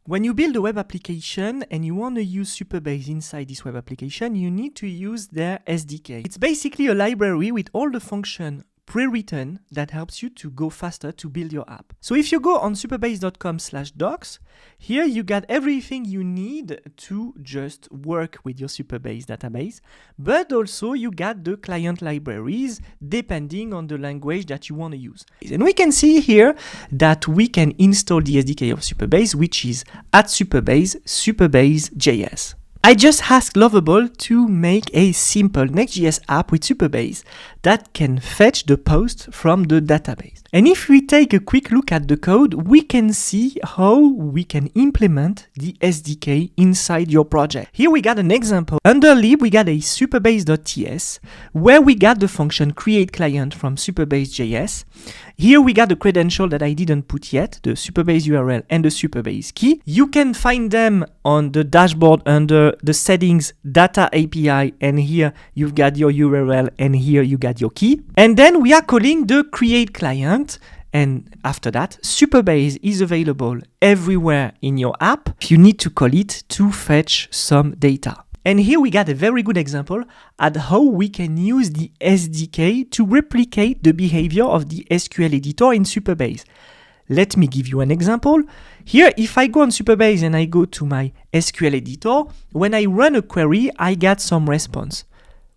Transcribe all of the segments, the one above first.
When you build a web application and you want to use Supabase inside this web application, you need to use their SDK. It's basically a library with all the functions pre-written that helps you to go faster to build your app. So if you go on supabase.com/docs, here you got everything you need to just work with your Supabase database, but also you got the client libraries depending on the language that you want to use. And we can see here that we can install the SDK of Supabase, which is at Supabase.js. I just asked Lovable to make a simple Next.js app with Supabase that can fetch the post from the database. And if we take a quick look at the code, we can see how we can implement the SDK inside your project. Here we got an example. Under lib, we got a supabase.ts where we got the function createClient from Supabase.js. Here we got the credential that I didn't put yet, the Supabase URL and the Supabase key. You can find them on the dashboard under the settings data API, and here you've got your URL and here you got your key. And then we are calling the createClient, and after that Supabase is available everywhere in your app. You need to call it to fetch some data. And here we got a very good example at how we can use the SDK to replicate the behavior of the SQL editor in Supabase. Let me give you an example. Here, if I go on Supabase and I go to my SQL editor, when I run a query, I get some response.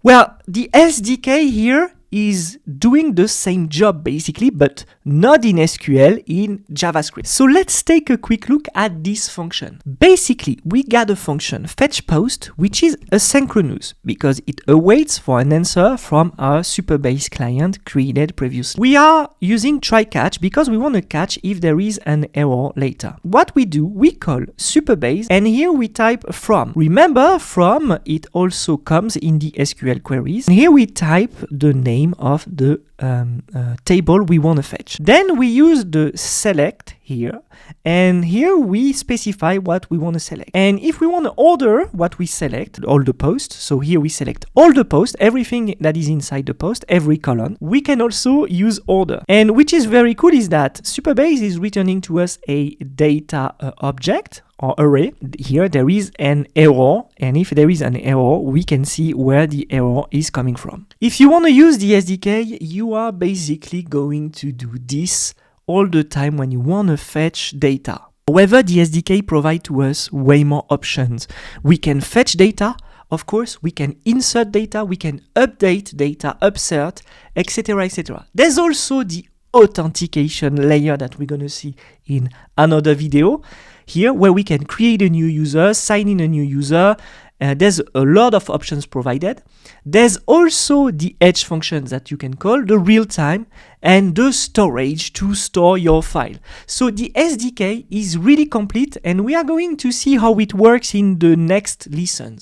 Well, the SDK here is doing the same job basically, but not in SQL, in JavaScript. So let's take a quick look at this function. Basically, we got a function fetchPost, which is asynchronous because it awaits for an answer from our Supabase client created previously. We are using try-catch because we want to catch if there is an error later. What we do, we call Supabase, and here we type from. Remember, from, it also comes in the SQL queries. And here we type the name of the table we want to fetch. Then we use the select here, and here we specify what we want to select. And if we want to order what we select, all the posts, so here we select all the posts, everything that is inside the post, every column, we can also use order. And which is very cool is that Supabase is returning to us a data object or array. Here there is an error, and if there is an error, we can see where the error is coming from. If you want to use the SDK, you are basically going to do this all the time when you want to fetch data. However, the SDK provides to us way more options. We can fetch data, of course, we can insert data, we can update data, upsert, etc., etc. There's also the authentication layer that we're going to see in another video here, where we can create a new user, sign in a new user. There's a lot of options provided. There's also the edge functions that you can call, the real time, and the storage to store your file. So the SDK is really complete, and we are going to see how it works in the next lessons.